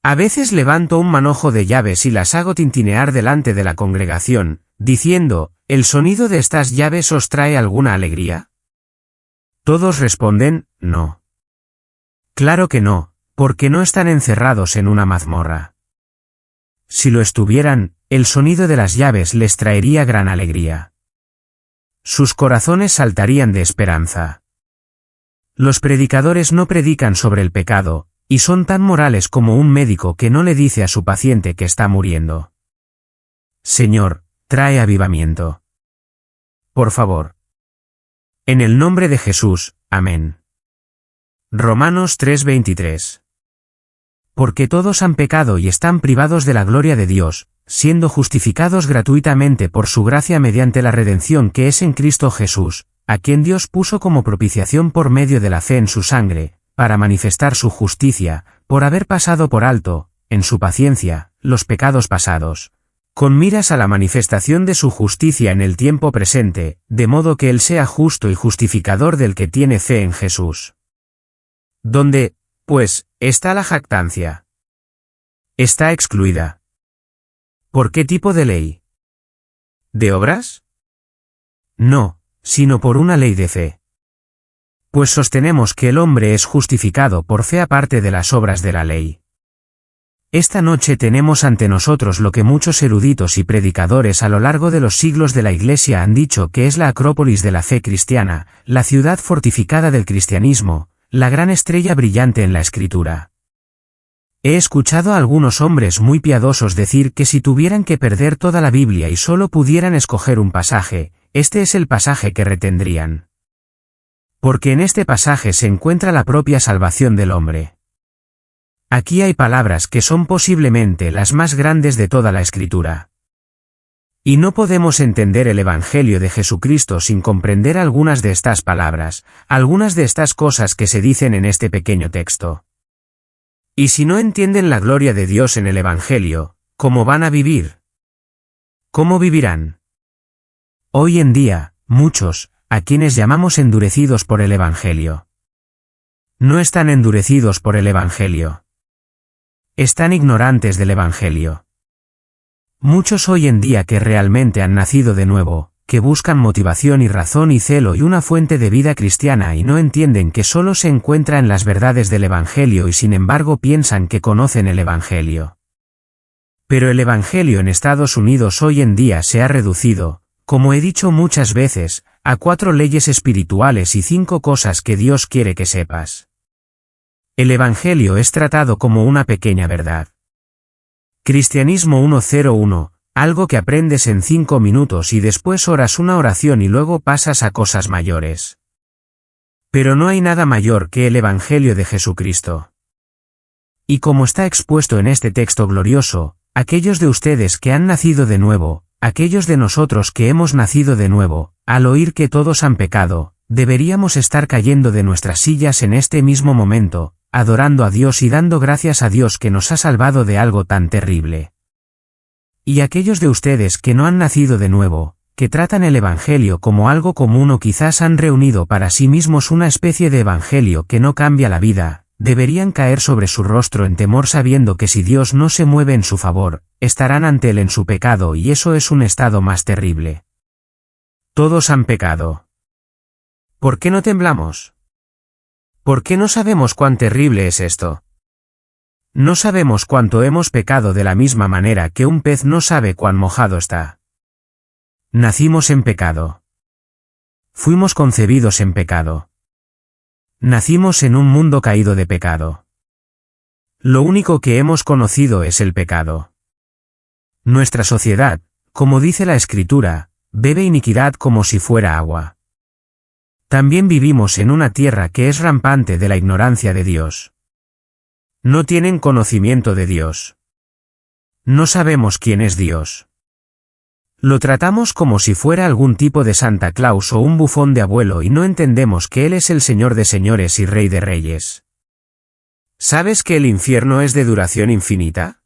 A veces levanto un manojo de llaves y las hago tintinear delante de la congregación, diciendo, ¿el sonido de estas llaves os trae alguna alegría? Todos responden, no. Claro que no, porque no están encerrados en una mazmorra. Si lo estuvieran, el sonido de las llaves les traería gran alegría. Sus corazones saltarían de esperanza. Los predicadores no predican sobre el pecado, y son tan morales como un médico que no le dice a su paciente que está muriendo: Señor, trae avivamiento. Por favor. En el nombre de Jesús, amén. Romanos 3:23. Porque todos han pecado y están privados de la gloria de Dios, siendo justificados gratuitamente por su gracia mediante la redención que es en Cristo Jesús, a quien Dios puso como propiciación por medio de la fe en su sangre, para manifestar su justicia, por haber pasado por alto, en su paciencia, los pecados pasados, con miras a la manifestación de su justicia en el tiempo presente, de modo que Él sea justo y justificador del que tiene fe en Jesús. ¿Dónde, pues, está la jactancia? Está excluida. ¿Por qué tipo de ley? ¿De obras? No, sino por una ley de fe. Pues sostenemos que el hombre es justificado por fe aparte de las obras de la ley. Esta noche tenemos ante nosotros lo que muchos eruditos y predicadores a lo largo de los siglos de la Iglesia han dicho que es la acrópolis de la fe cristiana, la ciudad fortificada del cristianismo, la gran estrella brillante en la Escritura. He escuchado a algunos hombres muy piadosos decir que si tuvieran que perder toda la Biblia y solo pudieran escoger un pasaje, este es el pasaje que retendrían. Porque en este pasaje se encuentra la propia salvación del hombre. Aquí hay palabras que son posiblemente las más grandes de toda la Escritura. Y no podemos entender el Evangelio de Jesucristo sin comprender algunas de estas palabras, algunas de estas cosas que se dicen en este pequeño texto. Y si no entienden la gloria de Dios en el Evangelio, ¿cómo van a vivir? ¿Cómo vivirán? Hoy en día, muchos, a quienes llamamos endurecidos por el Evangelio, no están endurecidos por el Evangelio. Están ignorantes del Evangelio. Muchos hoy en día que realmente han nacido de nuevo, que buscan motivación y razón y celo y una fuente de vida cristiana y no entienden que solo se encuentra en las verdades del Evangelio y sin embargo piensan que conocen el Evangelio. Pero el Evangelio en Estados Unidos hoy en día se ha reducido, como he dicho muchas veces, a 4 leyes espirituales y 5 cosas que Dios quiere que sepas. El Evangelio es tratado como una pequeña verdad. Cristianismo 101, algo que aprendes en 5 minutos y después oras una oración y luego pasas a cosas mayores. Pero no hay nada mayor que el Evangelio de Jesucristo. Y como está expuesto en este texto glorioso, aquellos de ustedes que han nacido de nuevo, aquellos de nosotros que hemos nacido de nuevo, al oír que todos han pecado, deberíamos estar cayendo de nuestras sillas en este mismo momento, adorando a Dios y dando gracias a Dios que nos ha salvado de algo tan terrible. Y aquellos de ustedes que no han nacido de nuevo, que tratan el Evangelio como algo común o quizás han reunido para sí mismos una especie de Evangelio que no cambia la vida, deberían caer sobre su rostro en temor sabiendo que si Dios no se mueve en su favor, estarán ante Él en su pecado y eso es un estado más terrible. Todos han pecado. ¿Por qué no temblamos? ¿Por qué no sabemos cuán terrible es esto? No sabemos cuánto hemos pecado de la misma manera que un pez no sabe cuán mojado está. Nacimos en pecado. Fuimos concebidos en pecado. Nacimos en un mundo caído de pecado. Lo único que hemos conocido es el pecado. Nuestra sociedad, como dice la Escritura, bebe iniquidad como si fuera agua. También vivimos en una tierra que es rampante de la ignorancia de Dios. No tienen conocimiento de Dios. No sabemos quién es Dios. Lo tratamos como si fuera algún tipo de Santa Claus o un bufón de abuelo y no entendemos que Él es el Señor de señores y Rey de reyes. ¿Sabes que el infierno es de duración infinita?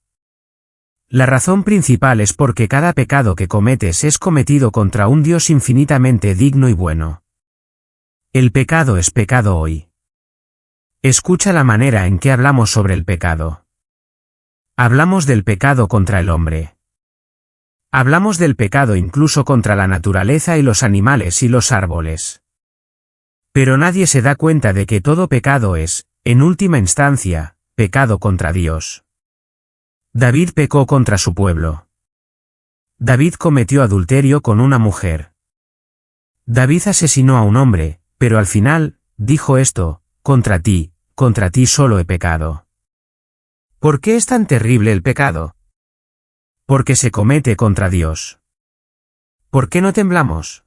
La razón principal es porque cada pecado que cometes es cometido contra un Dios infinitamente digno y bueno. El pecado es pecado hoy. Escucha la manera en que hablamos sobre el pecado. Hablamos del pecado contra el hombre. Hablamos del pecado incluso contra la naturaleza y los animales y los árboles. Pero nadie se da cuenta de que todo pecado es, en última instancia, pecado contra Dios. David pecó contra su pueblo. David cometió adulterio con una mujer. David asesinó a un hombre, pero al final, dijo esto, contra ti solo he pecado. ¿Por qué es tan terrible el pecado? Porque se comete contra Dios. ¿Por qué no temblamos?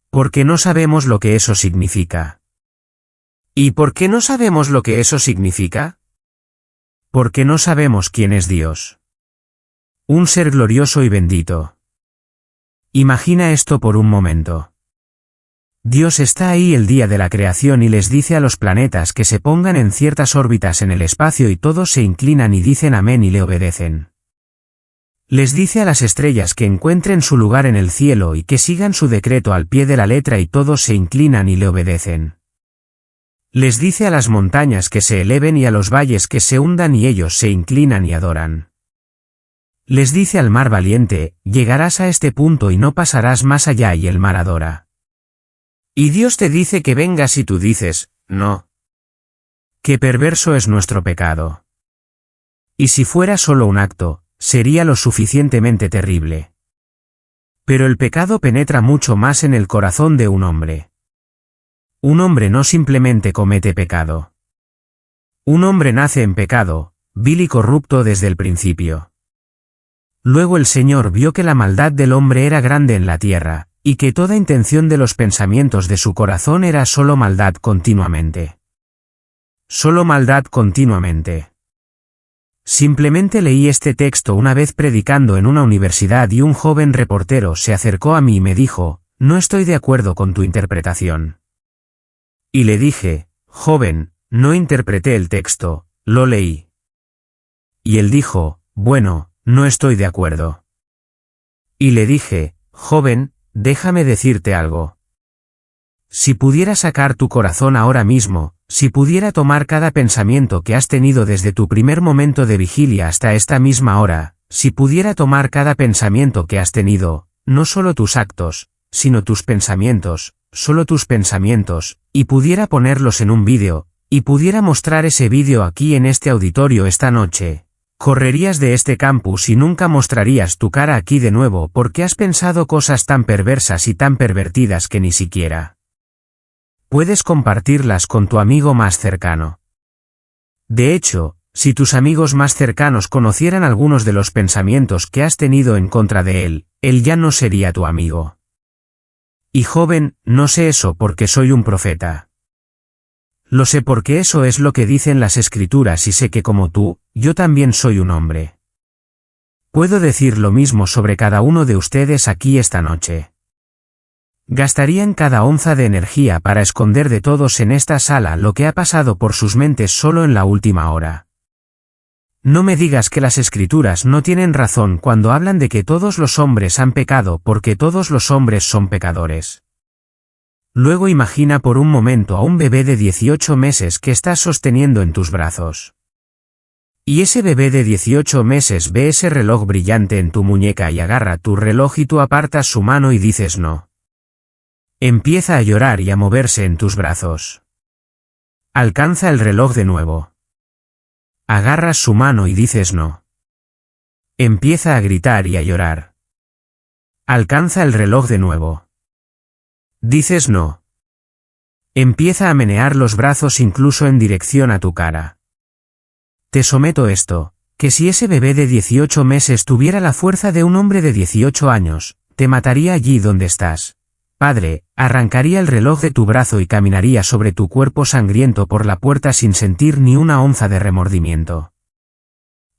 Porque no sabemos lo que eso significa. ¿Y por qué no sabemos lo que eso significa? Porque no sabemos quién es Dios. Un ser glorioso y bendito. Imagina esto por un momento. Dios está ahí el día de la creación y les dice a los planetas que se pongan en ciertas órbitas en el espacio y todos se inclinan y dicen amén y le obedecen. Les dice a las estrellas que encuentren su lugar en el cielo y que sigan su decreto al pie de la letra y todos se inclinan y le obedecen. Les dice a las montañas que se eleven y a los valles que se hundan y ellos se inclinan y adoran. Les dice al mar valiente, llegarás a este punto y no pasarás más allá y el mar adora. Y Dios te dice que vengas y tú dices, no. Qué perverso es nuestro pecado. Y si fuera solo un acto, sería lo suficientemente terrible. Pero el pecado penetra mucho más en el corazón de un hombre. Un hombre no simplemente comete pecado. Un hombre nace en pecado, vil y corrupto desde el principio. Luego el Señor vio que la maldad del hombre era grande en la tierra, y que toda intención de los pensamientos de su corazón era solo maldad continuamente. Solo maldad continuamente. Simplemente leí este texto una vez predicando en una universidad y un joven reportero se acercó a mí y me dijo, no estoy de acuerdo con tu interpretación. Y le dije, joven, no interpreté el texto, lo leí. Y él dijo, bueno, no estoy de acuerdo. Y le dije, joven, déjame decirte algo. Si pudiera sacar tu corazón ahora mismo, si pudiera tomar cada pensamiento que has tenido desde tu primer momento de vigilia hasta esta misma hora, si pudiera tomar cada pensamiento que has tenido, no solo tus actos, sino tus pensamientos, solo tus pensamientos, y pudiera ponerlos en un vídeo, y pudiera mostrar ese vídeo aquí en este auditorio esta noche, correrías de este campus y nunca mostrarías tu cara aquí de nuevo porque has pensado cosas tan perversas y tan pervertidas que ni siquiera puedes compartirlas con tu amigo más cercano. De hecho, si tus amigos más cercanos conocieran algunos de los pensamientos que has tenido en contra de él ya no sería tu amigo. Y joven, no sé eso porque soy un profeta. Lo sé porque eso es lo que dicen las escrituras y sé que como tú, yo también soy un hombre. Puedo decir lo mismo sobre cada uno de ustedes aquí esta noche. Gastarían cada onza de energía para esconder de todos en esta sala lo que ha pasado por sus mentes solo en la última hora. No me digas que las escrituras no tienen razón cuando hablan de que todos los hombres han pecado porque todos los hombres son pecadores. Luego imagina por un momento a un bebé de 18 meses que estás sosteniendo en tus brazos. Y ese bebé de 18 meses ve ese reloj brillante en tu muñeca y agarra tu reloj y tú apartas su mano y dices no. Empieza a llorar y a moverse en tus brazos. Alcanza el reloj de nuevo. Agarras su mano y dices no. Empieza a gritar y a llorar. Alcanza el reloj de nuevo. Dices no. Empieza a menear los brazos incluso en dirección a tu cara. Te someto esto, que si ese bebé de 18 meses tuviera la fuerza de un hombre de 18 años, te mataría allí donde estás. Padre, arrancaría el reloj de tu brazo y caminaría sobre tu cuerpo sangriento por la puerta sin sentir ni una onza de remordimiento.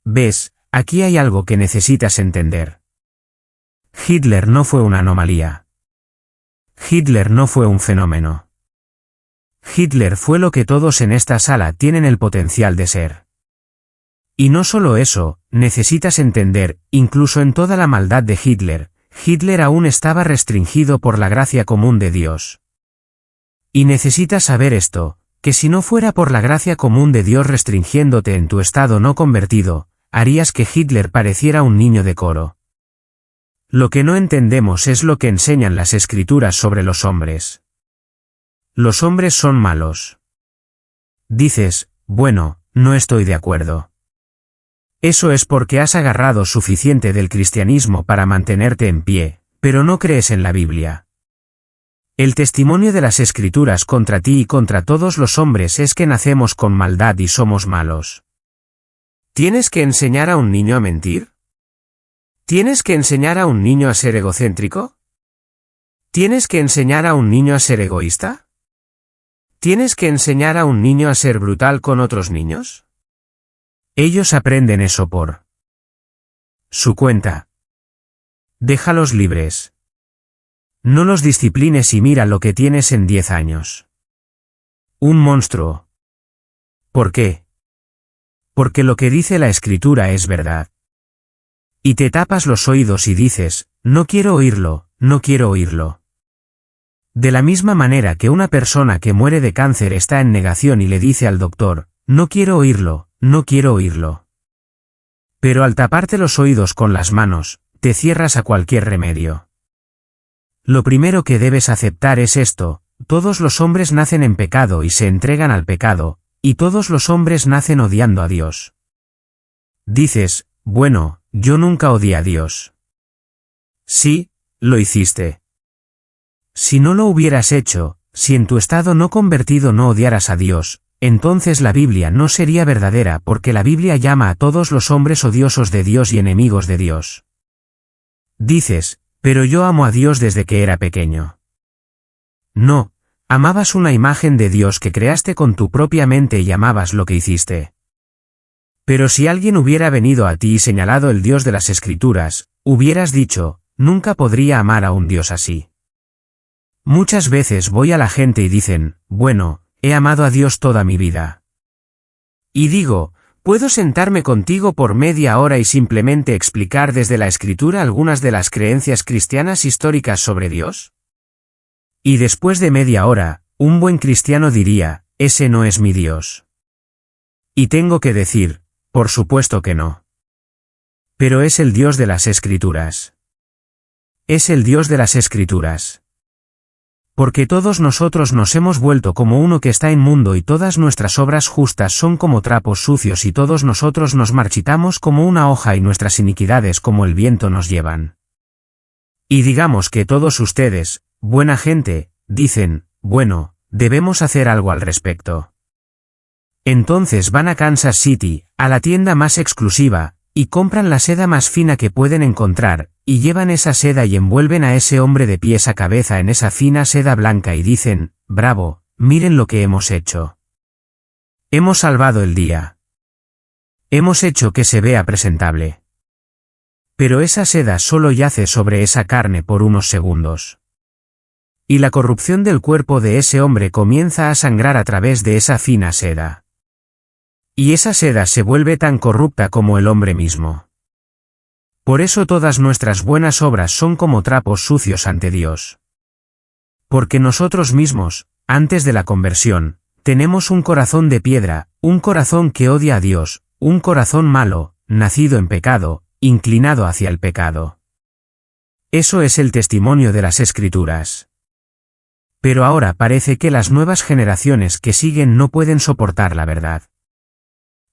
¿Ves? Aquí hay algo que necesitas entender. Hitler no fue una anomalía. Hitler no fue un fenómeno. Hitler fue lo que todos en esta sala tienen el potencial de ser. Y no solo eso, necesitas entender, incluso en toda la maldad de Hitler, Hitler aún estaba restringido por la gracia común de Dios. Y necesitas saber esto, que si no fuera por la gracia común de Dios restringiéndote en tu estado no convertido, harías que Hitler pareciera un niño de coro. Lo que no entendemos es lo que enseñan las escrituras sobre los hombres. Los hombres son malos. Dices, bueno, no estoy de acuerdo. Eso es porque has agarrado suficiente del cristianismo para mantenerte en pie, pero no crees en la Biblia. El testimonio de las escrituras contra ti y contra todos los hombres es que nacemos con maldad y somos malos. ¿Tienes que enseñar a un niño a mentir? ¿Tienes que enseñar a un niño a ser egocéntrico? ¿Tienes que enseñar a un niño a ser egoísta? ¿Tienes que enseñar a un niño a ser brutal con otros niños? Ellos aprenden eso por su cuenta. Déjalos libres. No los disciplines y mira lo que tienes en 10 años. Un monstruo. ¿Por qué? Porque lo que dice la escritura es verdad. Y te tapas los oídos y dices, no quiero oírlo, no quiero oírlo. De la misma manera que una persona que muere de cáncer está en negación y le dice al doctor, no quiero oírlo, no quiero oírlo. Pero al taparte los oídos con las manos, te cierras a cualquier remedio. Lo primero que debes aceptar es esto, todos los hombres nacen en pecado y se entregan al pecado, y todos los hombres nacen odiando a Dios. Dices, bueno, yo nunca odié a Dios. Sí, lo hiciste. Si no lo hubieras hecho, si en tu estado no convertido no odiaras a Dios, entonces la Biblia no sería verdadera porque la Biblia llama a todos los hombres odiosos de Dios y enemigos de Dios. Dices, pero yo amo a Dios desde que era pequeño. No, amabas una imagen de Dios que creaste con tu propia mente y amabas lo que hiciste. Pero si alguien hubiera venido a ti y señalado el Dios de las Escrituras, hubieras dicho, nunca podría amar a un Dios así. Muchas veces voy a la gente y dicen, bueno, he amado a Dios toda mi vida. Y digo, ¿puedo sentarme contigo por media hora y simplemente explicar desde la Escritura algunas de las creencias cristianas históricas sobre Dios? Y después de media hora, un buen cristiano diría, ese no es mi Dios. Y tengo que decir, por supuesto que no. Pero es el Dios de las Escrituras. Es el Dios de las Escrituras. Porque todos nosotros nos hemos vuelto como uno que está inmundo y todas nuestras obras justas son como trapos sucios y todos nosotros nos marchitamos como una hoja y nuestras iniquidades como el viento nos llevan. Y digamos que todos ustedes, buena gente, dicen, bueno, debemos hacer algo al respecto. Entonces van a Kansas City, a la tienda más exclusiva, y compran la seda más fina que pueden encontrar, y llevan esa seda y envuelven a ese hombre de pies a cabeza en esa fina seda blanca y dicen, bravo, miren lo que hemos hecho. Hemos salvado el día. Hemos hecho que se vea presentable. Pero esa seda solo yace sobre esa carne por unos segundos. Y la corrupción del cuerpo de ese hombre comienza a sangrar a través de esa fina seda. Y esa seda se vuelve tan corrupta como el hombre mismo. Por eso todas nuestras buenas obras son como trapos sucios ante Dios. Porque nosotros mismos, antes de la conversión, tenemos un corazón de piedra, un corazón que odia a Dios, un corazón malo, nacido en pecado, inclinado hacia el pecado. Eso es el testimonio de las Escrituras. Pero ahora parece que las nuevas generaciones que siguen no pueden soportar la verdad.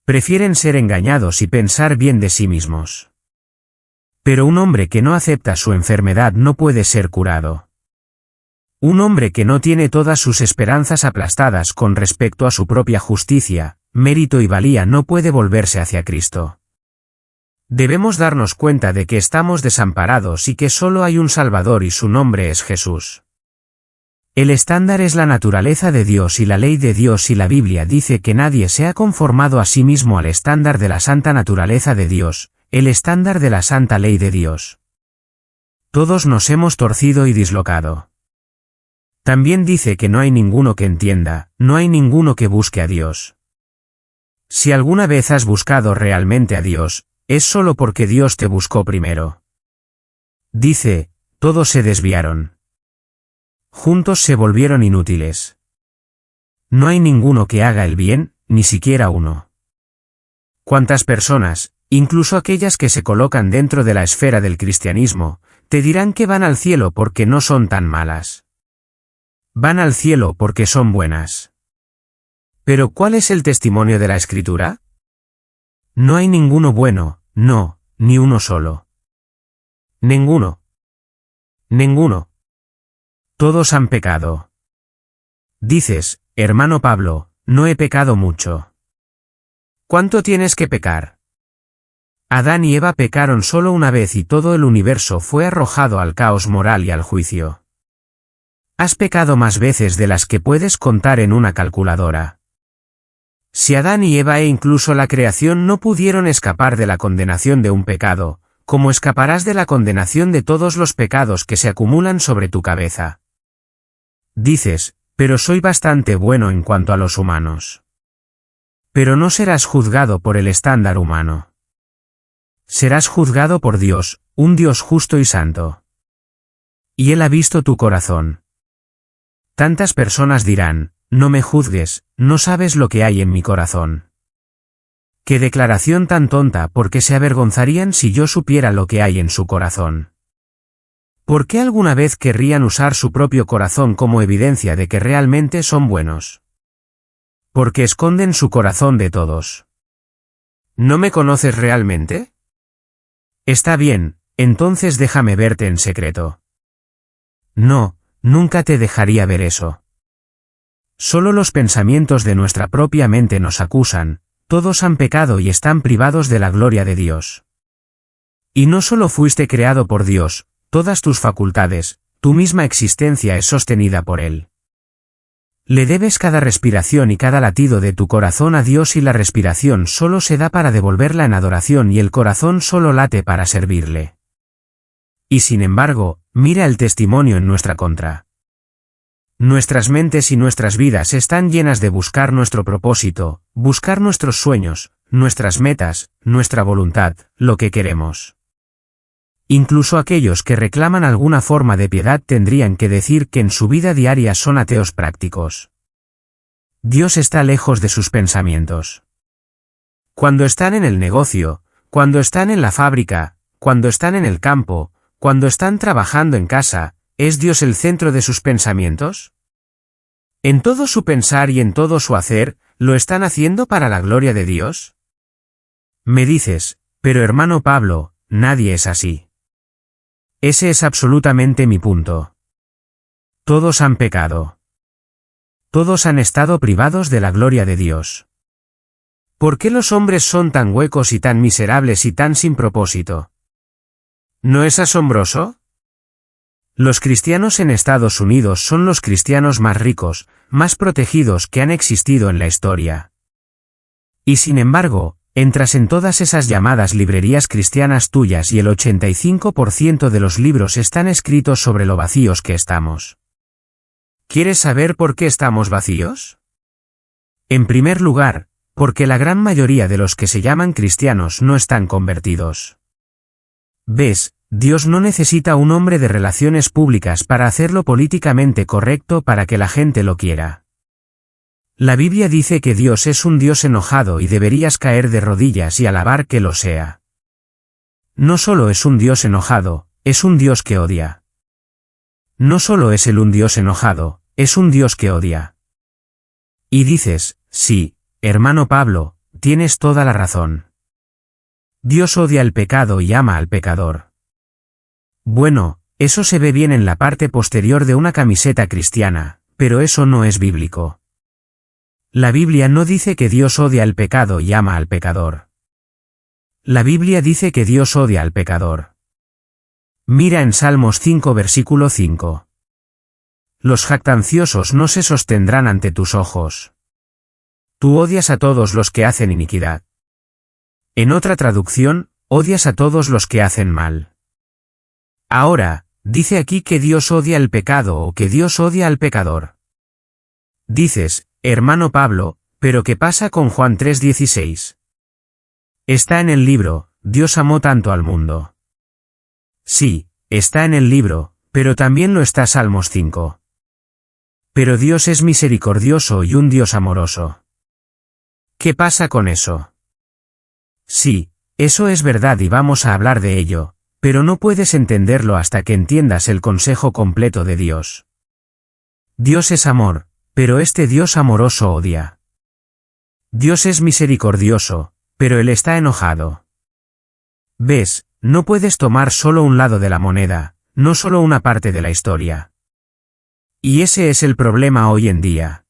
Prefieren ser engañados y pensar bien de sí mismos. Pero un hombre que no acepta su enfermedad no puede ser curado. Un hombre que no tiene todas sus esperanzas aplastadas con respecto a su propia justicia, mérito y valía no puede volverse hacia Cristo. Debemos darnos cuenta de que estamos desamparados y que solo hay un Salvador y su nombre es Jesús. El estándar es la naturaleza de Dios y la ley de Dios y la Biblia dice que nadie se ha conformado a sí mismo al estándar de la santa naturaleza de Dios, el estándar de la santa ley de Dios. Todos nos hemos torcido y dislocado. También dice que no hay ninguno que entienda, no hay ninguno que busque a Dios. Si alguna vez has buscado realmente a Dios, es solo porque Dios te buscó primero. Dice, todos se desviaron. Juntos se volvieron inútiles. No hay ninguno que haga el bien, ni siquiera uno. ¿Cuántas personas, Incluso aquellas que se colocan dentro de la esfera del cristianismo, te dirán que van al cielo porque no son tan malas. Van al cielo porque son buenas. Pero ¿cuál es el testimonio de la Escritura? No hay ninguno bueno, no, ni uno solo. Ninguno. Ninguno. Todos han pecado. Dices, hermano Pablo, no he pecado mucho. ¿Cuánto tienes que pecar? Adán y Eva pecaron solo una vez y todo el universo fue arrojado al caos moral y al juicio. Has pecado más veces de las que puedes contar en una calculadora. Si Adán y Eva e incluso la creación no pudieron escapar de la condenación de un pecado, ¿cómo escaparás de la condenación de todos los pecados que se acumulan sobre tu cabeza? Dices, pero soy bastante bueno en cuanto a los humanos. Pero no serás juzgado por el estándar humano. Serás juzgado por Dios, un Dios justo y santo. Y Él ha visto tu corazón. Tantas personas dirán, no me juzgues, no sabes lo que hay en mi corazón. Qué declaración tan tonta, porque se avergonzarían si yo supiera lo que hay en su corazón. ¿Por qué alguna vez querrían usar su propio corazón como evidencia de que realmente son buenos? Porque esconden su corazón de todos. ¿No me conoces realmente? Está bien, entonces déjame verte en secreto. No, nunca te dejaría ver eso. Solo los pensamientos de nuestra propia mente nos acusan, todos han pecado y están privados de la gloria de Dios. Y no solo fuiste creado por Dios, todas tus facultades, tu misma existencia es sostenida por Él. Le debes cada respiración y cada latido de tu corazón a Dios y la respiración solo se da para devolverla en adoración y el corazón solo late para servirle. Y sin embargo, mira el testimonio en nuestra contra. Nuestras mentes y nuestras vidas están llenas de buscar nuestro propósito, buscar nuestros sueños, nuestras metas, nuestra voluntad, lo que queremos. Incluso aquellos que reclaman alguna forma de piedad tendrían que decir que en su vida diaria son ateos prácticos. Dios está lejos de sus pensamientos. Cuando están en el negocio, cuando están en la fábrica, cuando están en el campo, cuando están trabajando en casa, ¿es Dios el centro de sus pensamientos? ¿En todo su pensar y en todo su hacer, lo están haciendo para la gloria de Dios? Me dices, pero hermano Pablo, nadie es así. Ese es absolutamente mi punto. Todos han pecado. Todos han estado privados de la gloria de Dios. ¿Por qué los hombres son tan huecos y tan miserables y tan sin propósito? ¿No es asombroso? Los cristianos en Estados Unidos son los cristianos más ricos, más protegidos que han existido en la historia. Y sin embargo, entras en todas esas llamadas librerías cristianas tuyas y el 85% de los libros están escritos sobre lo vacíos que estamos. ¿Quieres saber por qué estamos vacíos? En primer lugar, porque la gran mayoría de los que se llaman cristianos no están convertidos. ¿Ves? Dios no necesita un hombre de relaciones públicas para hacerlo políticamente correcto para que la gente lo quiera. La Biblia dice que Dios es un Dios enojado y deberías caer de rodillas y alabar que lo sea. No solo es un Dios enojado, es un Dios que odia. No solo es Él un Dios enojado, es un Dios que odia. Y dices, sí, hermano Pablo, tienes toda la razón. Dios odia el pecado y ama al pecador. Bueno, eso se ve bien en la parte posterior de una camiseta cristiana, pero eso no es bíblico. La Biblia no dice que Dios odia el pecado y ama al pecador. La Biblia dice que Dios odia al pecador. Mira en Salmos 5 versículo 5. Los jactanciosos no se sostendrán ante tus ojos. Tú odias a todos los que hacen iniquidad. En otra traducción, odias a todos los que hacen mal. Ahora, dice aquí que Dios odia el pecado o que Dios odia al pecador. Dices, hermano Pablo, pero ¿qué pasa con Juan 3:16? Está en el libro, Dios amó tanto al mundo. Sí, está en el libro, pero también lo está Salmos 5. Pero Dios es misericordioso y un Dios amoroso. ¿Qué pasa con eso? Sí, Eso es verdad y vamos a hablar de ello, pero no puedes entenderlo hasta que entiendas el consejo completo de Dios. Dios es amor, pero este Dios amoroso odia. Dios es misericordioso, pero Él está enojado. ¿Ves? No puedes tomar solo un lado de la moneda, no solo una parte de la historia. Y ese es el problema hoy en día.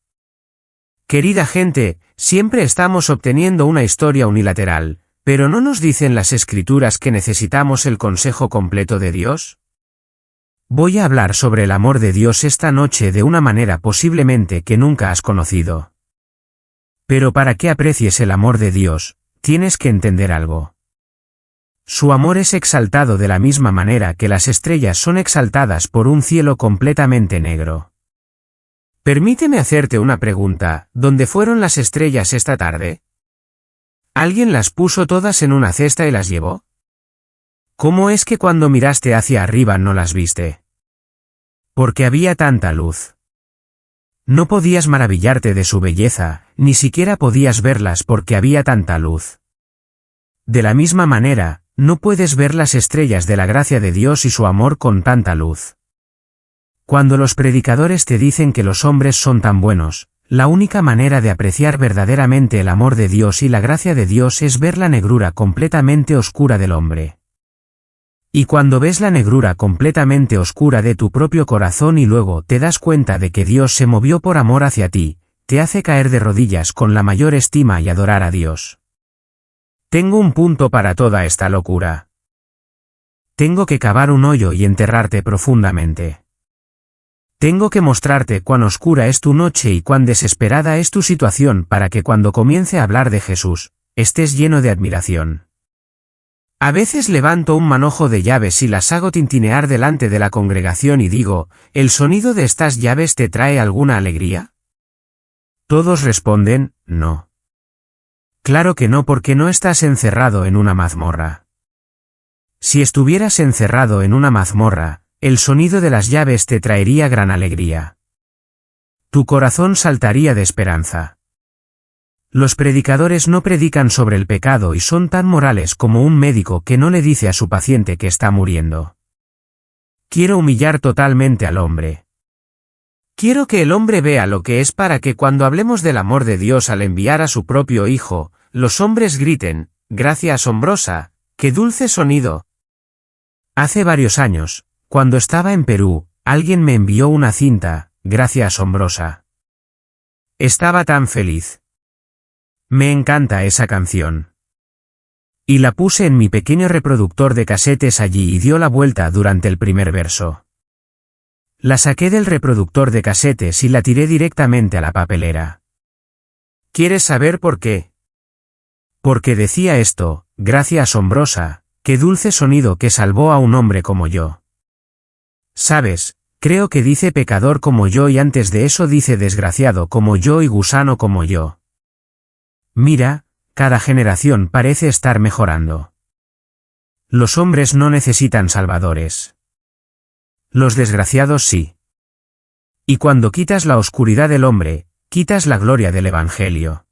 Querida gente, siempre estamos obteniendo una historia unilateral, pero ¿no nos dicen las Escrituras que necesitamos el consejo completo de Dios? Voy a hablar sobre el amor de Dios esta noche de una manera posiblemente que nunca has conocido. Pero para que aprecies el amor de Dios, tienes que entender algo. Su amor es exaltado de la misma manera que las estrellas son exaltadas por un cielo completamente negro. Permíteme hacerte una pregunta, ¿dónde fueron las estrellas esta tarde? ¿Alguien las puso todas en una cesta y las llevó? ¿Cómo es que cuando miraste hacia arriba no las viste? Porque había tanta luz. No podías maravillarte de su belleza, ni siquiera podías verlas porque había tanta luz. De la misma manera, no puedes ver las estrellas de la gracia de Dios y su amor con tanta luz. Cuando los predicadores te dicen que los hombres son tan buenos, la única manera de apreciar verdaderamente el amor de Dios y la gracia de Dios es ver la negrura completamente oscura del hombre. Y cuando ves la negrura completamente oscura de tu propio corazón y luego te das cuenta de que Dios se movió por amor hacia ti, te hace caer de rodillas con la mayor estima y adorar a Dios. Tengo un punto para toda esta locura. Tengo que cavar un hoyo y enterrarte profundamente. Tengo que mostrarte cuán oscura es tu noche y cuán desesperada es tu situación para que cuando comience a hablar de Jesús, estés lleno de admiración. A veces levanto un manojo de llaves y las hago tintinear delante de la congregación y digo, ¿el sonido de estas llaves te trae alguna alegría? Todos responden, no. Claro que no, porque no estás encerrado en una mazmorra. Si estuvieras encerrado en una mazmorra, el sonido de las llaves te traería gran alegría. Tu corazón saltaría de esperanza. Los predicadores no predican sobre el pecado y son tan morales como un médico que no le dice a su paciente que está muriendo. Quiero humillar totalmente al hombre. Quiero que el hombre vea lo que es para que cuando hablemos del amor de Dios al enviar a su propio Hijo, los hombres griten, gracia asombrosa, qué dulce sonido. Hace varios años, cuando estaba en Perú, alguien me envió una cinta, gracia asombrosa. Estaba tan feliz. Me encanta esa canción. Y la puse en mi pequeño reproductor de casetes allí y dio la vuelta durante el primer verso. La saqué del reproductor de casetes y la tiré directamente a la papelera. ¿Quieres saber por qué? Porque decía esto, gracia asombrosa, qué dulce sonido que salvó a un hombre como yo. ¿Sabes? Creo que dice pecador como yo y antes de eso dice desgraciado como yo y gusano como yo. Mira, cada generación parece estar mejorando. Los hombres no necesitan salvadores. Los desgraciados sí. Y cuando quitas la oscuridad del hombre, quitas la gloria del Evangelio.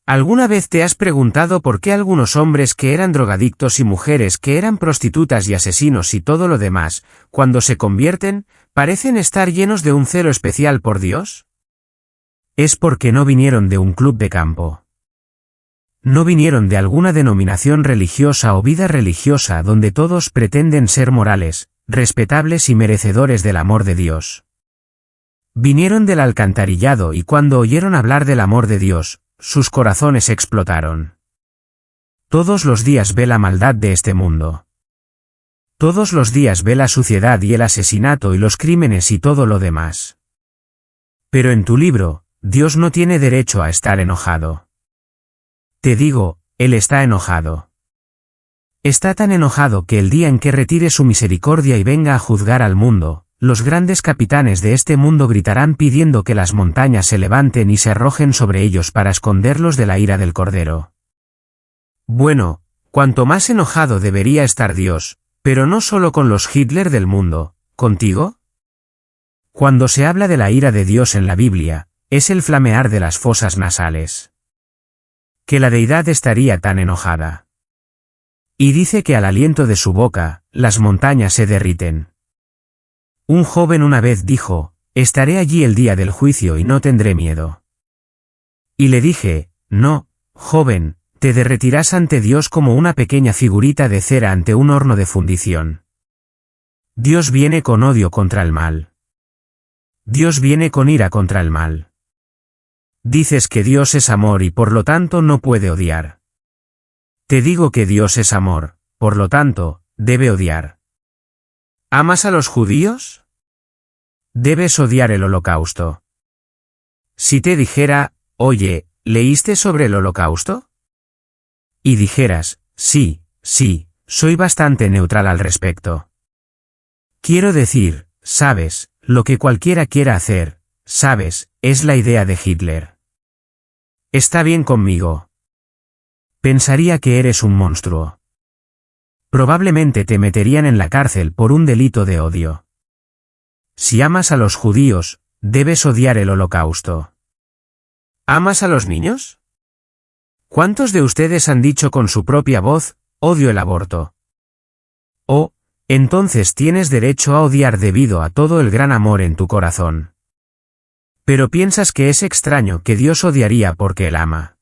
¿Alguna vez te has preguntado por qué algunos hombres que eran drogadictos y mujeres que eran prostitutas y asesinos y todo lo demás, cuando se convierten, parecen estar llenos de un celo especial por Dios? Es porque no vinieron de un club de campo. No vinieron de alguna denominación religiosa o vida religiosa donde todos pretenden ser morales, respetables y merecedores del amor de Dios. Vinieron del alcantarillado y cuando oyeron hablar del amor de Dios, sus corazones explotaron. Todos los días ve la maldad de este mundo. Todos los días ve la suciedad y el asesinato y los crímenes y todo lo demás. Pero en tu libro, Dios no tiene derecho a estar enojado. Te digo, Él está enojado. Está tan enojado que el día en que retire su misericordia y venga a juzgar al mundo, los grandes capitanes de este mundo gritarán pidiendo que las montañas se levanten y se arrojen sobre ellos para esconderlos de la ira del Cordero. Bueno, cuanto más enojado debería estar Dios, pero no solo con los Hitler del mundo, ¿contigo? Cuando se habla de la ira de Dios en la Biblia, es el flamear de las fosas nasales. ¿Que la deidad estaría tan enojada? Y dice que al aliento de su boca, las montañas se derriten. Un joven una vez dijo, estaré allí el día del juicio y no tendré miedo. Y le dije, no, joven, te derretirás ante Dios como una pequeña figurita de cera ante un horno de fundición. Dios viene con odio contra el mal. Dios viene con ira contra el mal. Dices que Dios es amor y por lo tanto no puede odiar. Te digo que Dios es amor, por lo tanto, debe odiar. ¿Amas a los judíos? Debes odiar el holocausto. Si te dijera, oye, ¿leíste sobre el holocausto? Y dijeras, sí, soy bastante neutral al respecto. Quiero decir, sabes, lo que cualquiera quiera hacer, sabes, es la idea de Hitler. Está bien conmigo. Pensaría que eres un monstruo. Probablemente te meterían en la cárcel por un delito de odio. Si amas a los judíos, debes odiar el holocausto. ¿Amas a los niños? ¿Cuántos de ustedes han dicho con su propia voz, odio el aborto? Oh, entonces tienes derecho a odiar debido a todo el gran amor en tu corazón. Pero piensas que es extraño que Dios odiaría porque Él ama.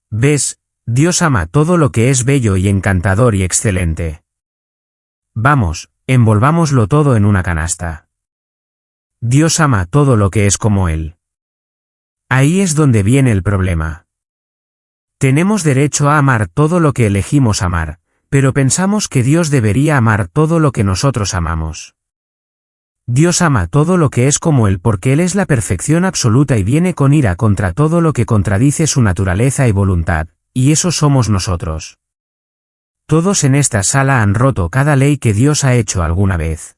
¿Ves? Dios ama todo lo que es bello y encantador y excelente. Vamos, envolvámoslo todo en una canasta. Dios ama todo lo que es como Él. Ahí es donde viene el problema. Tenemos derecho a amar todo lo que elegimos amar, pero pensamos que Dios debería amar todo lo que nosotros amamos. Dios ama todo lo que es como Él porque Él es la perfección absoluta y viene con ira contra todo lo que contradice su naturaleza y voluntad. Y eso somos nosotros. Todos en esta sala han roto cada ley que Dios ha hecho alguna vez.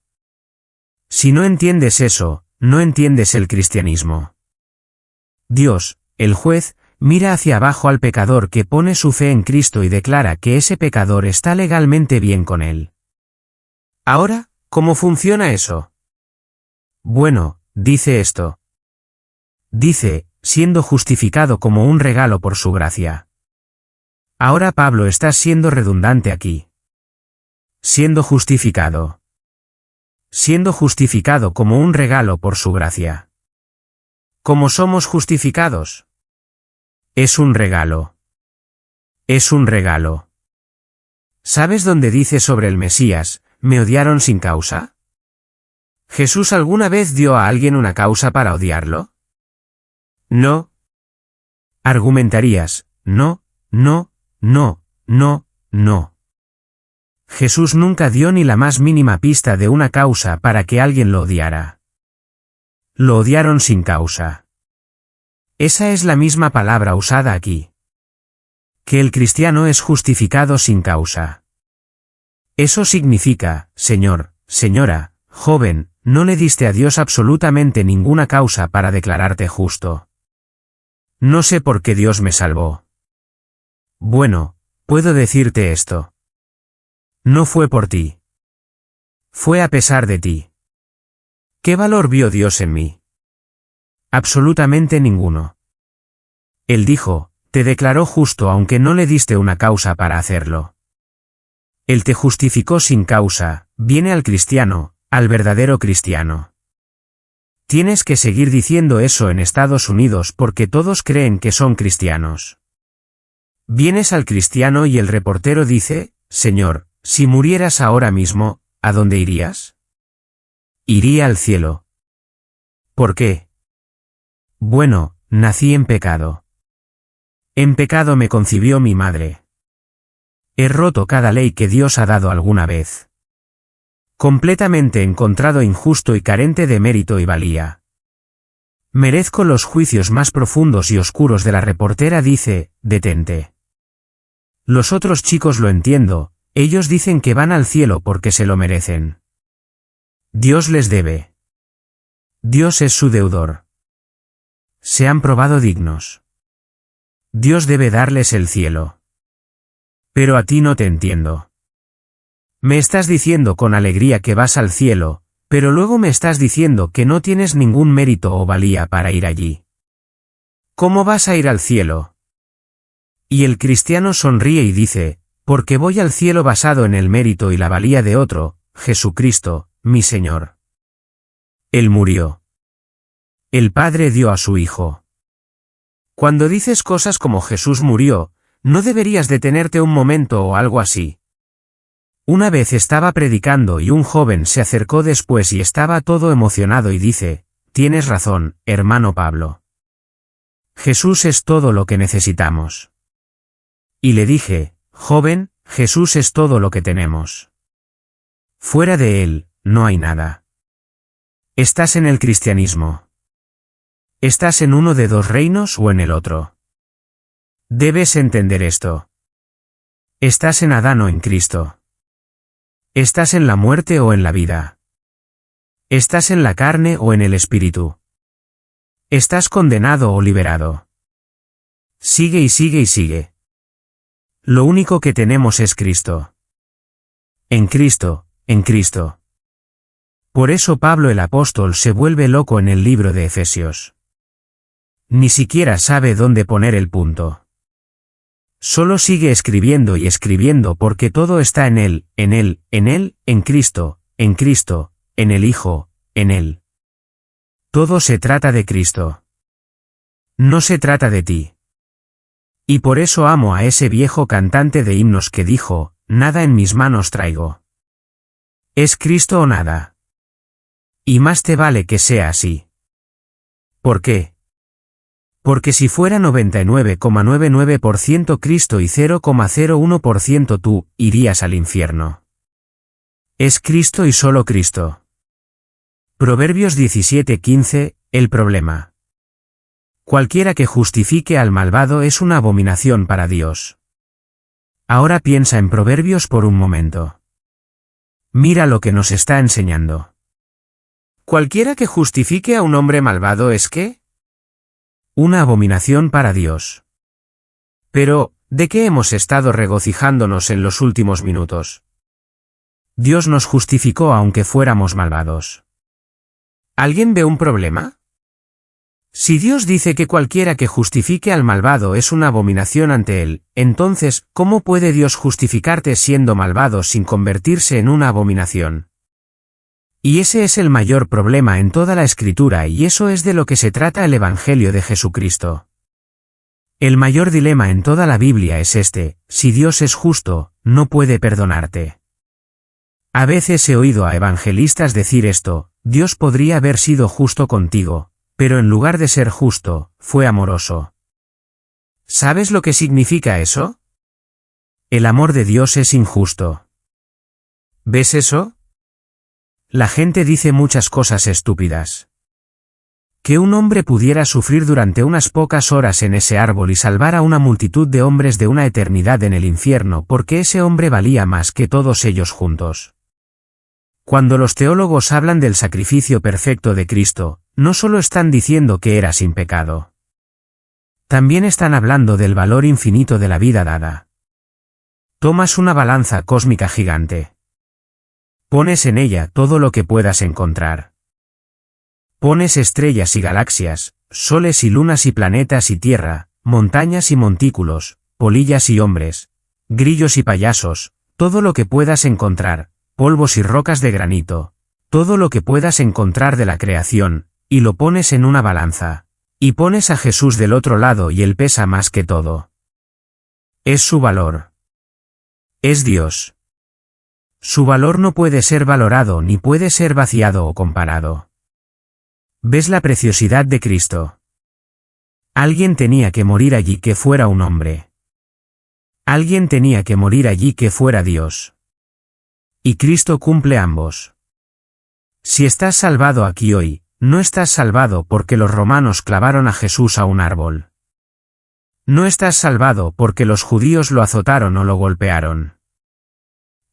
Si no entiendes eso, no entiendes el cristianismo. Dios, el juez, mira hacia abajo al pecador que pone su fe en Cristo y declara que ese pecador está legalmente bien con él. Ahora, ¿cómo funciona eso? Bueno, dice esto. Dice, siendo justificado como un regalo por su gracia. Ahora Pablo está siendo redundante aquí. Siendo justificado. Siendo justificado como un regalo por su gracia. ¿Cómo somos justificados? Es un regalo. Es un regalo. ¿Sabes dónde dice sobre el Mesías, me odiaron sin causa? ¿Jesús alguna vez dio a alguien una causa para odiarlo? No. Argumentarías, no. No. Jesús nunca dio ni la más mínima pista de una causa para que alguien lo odiara. Lo odiaron sin causa. Esa es la misma palabra usada aquí. Que el cristiano es justificado sin causa. Eso significa, señor, señora, joven, no le diste a Dios absolutamente ninguna causa para declararte justo. No sé por qué Dios me salvó. Bueno, puedo decirte esto. No fue por ti. Fue a pesar de ti. ¿Qué valor vio Dios en mí? Absolutamente ninguno. Él dijo, te declaró justo aunque no le diste una causa para hacerlo. Él te justificó sin causa, viene al cristiano, al verdadero cristiano. Tienes que seguir diciendo eso en Estados Unidos porque todos creen que son cristianos. Vienes al cristiano y el reportero dice, Señor, si murieras ahora mismo, ¿a dónde irías? Iría al cielo. ¿Por qué? Bueno, nací en pecado. En pecado me concibió mi madre. He roto cada ley que Dios ha dado alguna vez. Completamente encontrado injusto y carente de mérito y valía. Merezco los juicios más profundos y oscuros de la reportera dice, detente. Los otros chicos lo entiendo, ellos dicen que van al cielo porque se lo merecen. Dios les debe. Dios es su deudor. Se han probado dignos. Dios debe darles el cielo. Pero a ti no te entiendo. Me estás diciendo con alegría que vas al cielo, pero luego me estás diciendo que no tienes ningún mérito o valía para ir allí. ¿Cómo vas a ir al cielo? Y el cristiano sonríe y dice, Porque voy al cielo basado en el mérito y la valía de otro, Jesucristo, mi Señor. Él murió. El Padre dio a su Hijo. Cuando dices cosas como Jesús murió, no deberías detenerte un momento o algo así. Una vez estaba predicando y un joven se acercó después y estaba todo emocionado y dice, tienes razón, hermano Pablo. Jesús es todo lo que necesitamos. Y le dije, joven, Jesús es todo lo que tenemos. Fuera de él, no hay nada. Estás en el cristianismo. ¿Estás en uno de dos reinos o en el otro? Debes entender esto. ¿Estás en Adán o en Cristo? ¿Estás en la muerte o en la vida? ¿Estás en la carne o en el espíritu? ¿Estás condenado o liberado? Sigue y sigue y sigue. Lo único que tenemos es Cristo. En Cristo, en Cristo. Por eso Pablo el apóstol se vuelve loco en el libro de Efesios. Ni siquiera sabe dónde poner el punto. Solo sigue escribiendo y escribiendo porque todo está en Él, en Él, en Él, en Cristo, en el Hijo, en Él. Todo se trata de Cristo. No se trata de ti. Y por eso amo a ese viejo cantante de himnos que dijo, nada en mis manos traigo. Es Cristo o nada. Y más te vale que sea así. ¿Por qué? Porque si fuera 99,99% Cristo y 0,01% tú, irías al infierno. Es Cristo y solo Cristo. Proverbios 17:15, el problema. Cualquiera que justifique al malvado es una abominación para Dios. Ahora piensa en Proverbios por un momento. Mira lo que nos está enseñando. ¿Cualquiera que justifique a un hombre malvado es qué? Una abominación para Dios. Pero, ¿de qué hemos estado regocijándonos en los últimos minutos? Dios nos justificó aunque fuéramos malvados. ¿Alguien ve un problema? Si Dios dice que cualquiera que justifique al malvado es una abominación ante él, entonces, ¿cómo puede Dios justificarte siendo malvado sin convertirse en una abominación? Y ese es el mayor problema en toda la Escritura y eso es de lo que se trata el Evangelio de Jesucristo. El mayor dilema en toda la Biblia es este, si Dios es justo, no puede perdonarte. A veces he oído a evangelistas decir esto, Dios podría haber sido justo contigo, pero en lugar de ser justo, fue amoroso. ¿Sabes lo que significa eso? El amor de Dios es injusto. ¿Ves eso? La gente dice muchas cosas estúpidas. Que un hombre pudiera sufrir durante unas pocas horas en ese árbol y salvar a una multitud de hombres de una eternidad en el infierno porque ese hombre valía más que todos ellos juntos. Cuando los teólogos hablan del sacrificio perfecto de Cristo, no solo están diciendo que era sin pecado. También están hablando del valor infinito de la vida dada. Tomas una balanza cósmica gigante. Pones en ella todo lo que puedas encontrar. Pones estrellas y galaxias, soles y lunas y planetas y tierra, montañas y montículos, polillas y hombres, grillos y payasos, todo lo que puedas encontrar, polvos y rocas de granito, todo lo que puedas encontrar de la creación, y lo pones en una balanza, y pones a Jesús del otro lado y él pesa más que todo. Es su valor. Es Dios. Su valor no puede ser valorado ni puede ser vaciado o comparado. ¿Ves la preciosidad de Cristo? Alguien tenía que morir allí que fuera un hombre. Alguien tenía que morir allí que fuera Dios. Y Cristo cumple ambos. Si estás salvado aquí hoy, no estás salvado porque los romanos clavaron a Jesús a un árbol. No estás salvado porque los judíos lo azotaron o lo golpearon.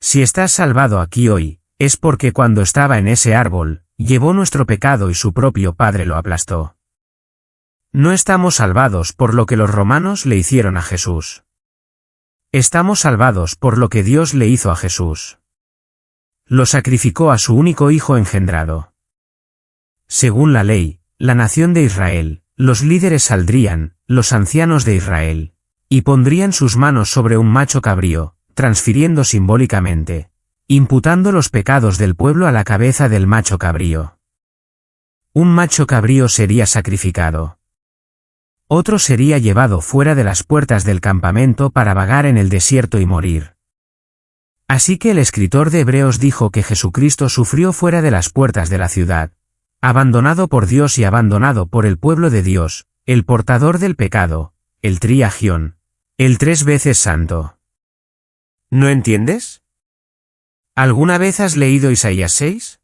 Si estás salvado aquí hoy, es porque cuando estaba en ese árbol, llevó nuestro pecado y su propio Padre lo aplastó. No estamos salvados por lo que los romanos le hicieron a Jesús. Estamos salvados por lo que Dios le hizo a Jesús. Lo sacrificó a su único hijo engendrado. Según la ley, la nación de Israel, los líderes saldrían, los ancianos de Israel, y pondrían sus manos sobre un macho cabrío, transfiriendo simbólicamente, imputando los pecados del pueblo a la cabeza del macho cabrío. Un macho cabrío sería sacrificado. Otro sería llevado fuera de las puertas del campamento para vagar en el desierto y morir. Así que el escritor de Hebreos dijo que Jesucristo sufrió fuera de las puertas de la ciudad, abandonado por Dios y abandonado por el pueblo de Dios, el portador del pecado, el triagión, el 3 veces santo. ¿No entiendes? ¿Alguna vez has leído Isaías 6?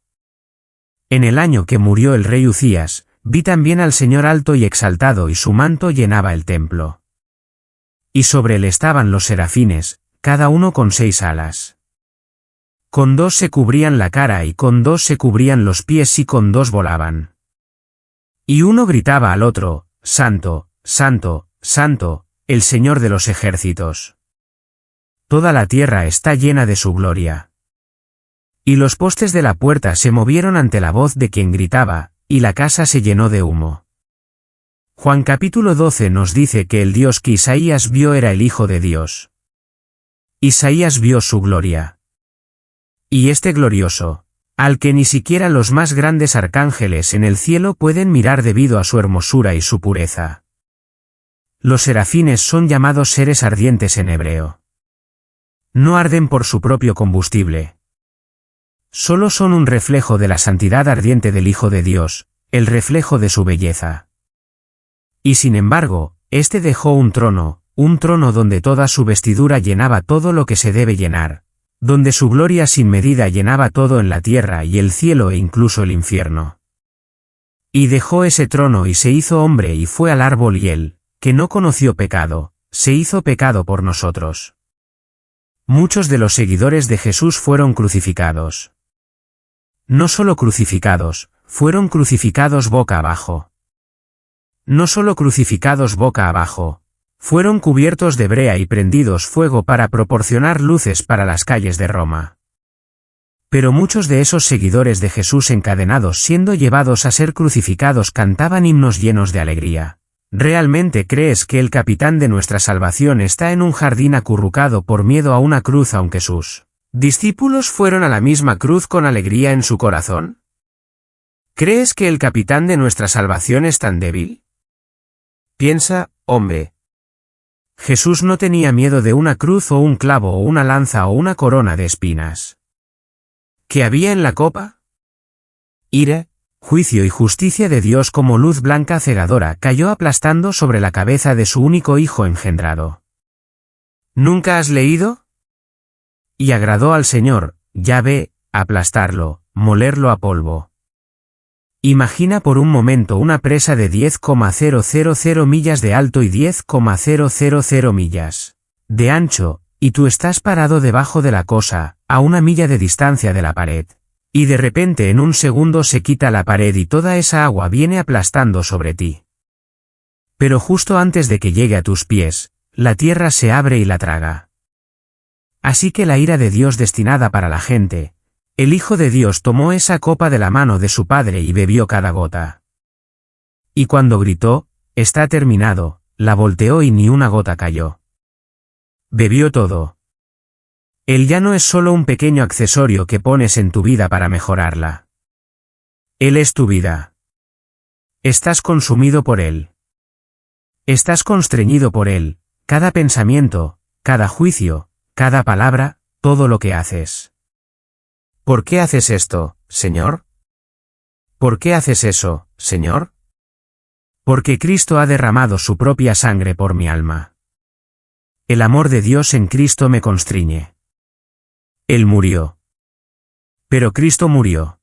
En el año que murió el rey Uzías, vi también al Señor alto y exaltado y su manto llenaba el templo. Y sobre él estaban los serafines, cada uno con 6 alas. Con 2 se cubrían la cara y con 2 se cubrían los pies y con 2 volaban. Y uno gritaba al otro, Santo, Santo, Santo, el Señor de los ejércitos. Toda la tierra está llena de su gloria. Y los postes de la puerta se movieron ante la voz de quien gritaba, y la casa se llenó de humo. Juan capítulo 12 nos dice que el Dios que Isaías vio era el Hijo de Dios. Isaías vio su gloria. Y este glorioso, al que ni siquiera los más grandes arcángeles en el cielo pueden mirar debido a su hermosura y su pureza. Los serafines son llamados seres ardientes en hebreo. No arden por su propio combustible. Solo son un reflejo de la santidad ardiente del Hijo de Dios, el reflejo de su belleza. Y sin embargo, éste dejó un trono donde toda su vestidura llenaba todo lo que se debe llenar, donde su gloria sin medida llenaba todo en la tierra y el cielo e incluso el infierno. Y dejó ese trono y se hizo hombre y fue al árbol y él, que no conoció pecado, se hizo pecado por nosotros. Muchos de los seguidores de Jesús fueron crucificados. No solo crucificados, fueron crucificados boca abajo. No solo crucificados boca abajo, fueron cubiertos de brea y prendidos fuego para proporcionar luces para las calles de Roma. Pero muchos de esos seguidores de Jesús encadenados siendo llevados a ser crucificados cantaban himnos llenos de alegría. ¿Realmente crees que el capitán de nuestra salvación está en un jardín acurrucado por miedo a una cruz aunque sus discípulos fueron a la misma cruz con alegría en su corazón? ¿Crees que el capitán de nuestra salvación es tan débil? Piensa, hombre. Jesús no tenía miedo de una cruz o un clavo o una lanza o una corona de espinas. ¿Qué había en la copa? Ira, juicio y justicia de Dios como luz blanca cegadora cayó aplastando sobre la cabeza de su único hijo engendrado. ¿Nunca has leído? Y agradó al Señor, Yahvé, aplastarlo, molerlo a polvo. Imagina por un momento una presa de 10,000 millas de alto y 10,000 millas de ancho, y tú estás parado debajo de la cosa, a 1 milla de distancia de la pared. Y de repente en un segundo se quita la pared y toda esa agua viene aplastando sobre ti. Pero justo antes de que llegue a tus pies, la tierra se abre y la traga. Así que la ira de Dios destinada para la gente, el Hijo de Dios tomó esa copa de la mano de su Padre y bebió cada gota. Y cuando gritó, está terminado, la volteó y ni una gota cayó. Bebió todo. Él ya no es solo un pequeño accesorio que pones en tu vida para mejorarla. Él es tu vida. Estás consumido por Él. Estás constreñido por Él, cada pensamiento, cada juicio, cada palabra, todo lo que haces. ¿Por qué haces esto, Señor? ¿Por qué haces eso, Señor? Porque Cristo ha derramado su propia sangre por mi alma. El amor de Dios en Cristo me constriñe. Él murió. Pero Cristo murió.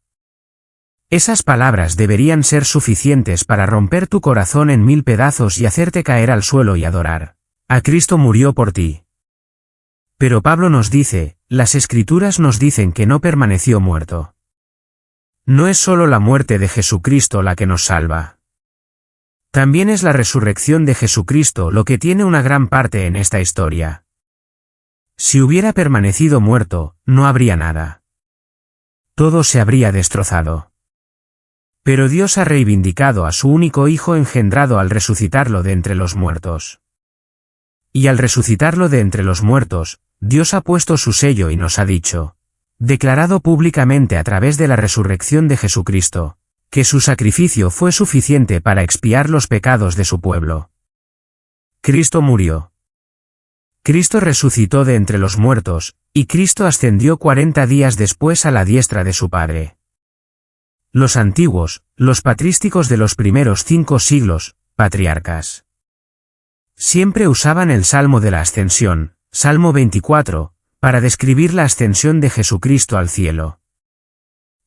Esas palabras deberían ser suficientes para romper tu corazón en 1000 pedazos y hacerte caer al suelo y adorar. A Cristo murió por ti. Pero Pablo nos dice, las Escrituras nos dicen que no permaneció muerto. No es solo la muerte de Jesucristo la que nos salva. También es la resurrección de Jesucristo lo que tiene una gran parte en esta historia. Si hubiera permanecido muerto, no habría nada. Todo se habría destrozado. Pero Dios ha reivindicado a su único Hijo engendrado al resucitarlo de entre los muertos. Y al resucitarlo de entre los muertos, Dios ha puesto su sello y nos ha dicho, declarado públicamente a través de la resurrección de Jesucristo, que su sacrificio fue suficiente para expiar los pecados de su pueblo. Cristo murió. Cristo resucitó de entre los muertos, y Cristo ascendió 40 días después a la diestra de su Padre. Los antiguos, los patrísticos de los primeros 5 siglos, patriarcas, siempre usaban el Salmo de la Ascensión, Salmo 24, para describir la ascensión de Jesucristo al cielo.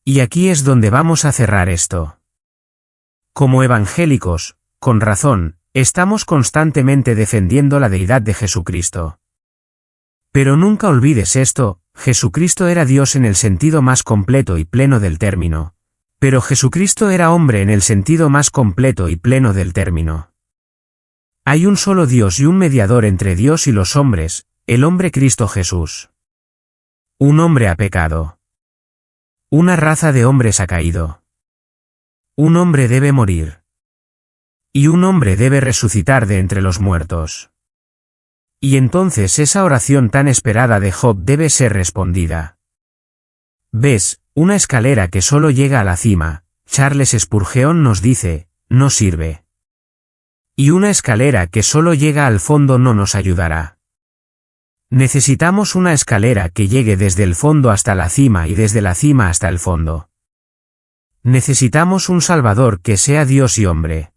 Y aquí es donde vamos a cerrar esto. Como evangélicos, con razón, estamos constantemente defendiendo la deidad de Jesucristo. Pero nunca olvides esto, Jesucristo era Dios en el sentido más completo y pleno del término. Pero Jesucristo era hombre en el sentido más completo y pleno del término. Hay un solo Dios y un mediador entre Dios y los hombres, el hombre Cristo Jesús. Un hombre ha pecado. Una raza de hombres ha caído. Un hombre debe morir. Y un hombre debe resucitar de entre los muertos. Y entonces esa oración tan esperada de Job debe ser respondida. ¿Ves? Una escalera que solo llega a la cima, Charles Spurgeon nos dice, no sirve. Y una escalera que solo llega al fondo no nos ayudará. Necesitamos una escalera que llegue desde el fondo hasta la cima y desde la cima hasta el fondo. Necesitamos un Salvador que sea Dios y hombre.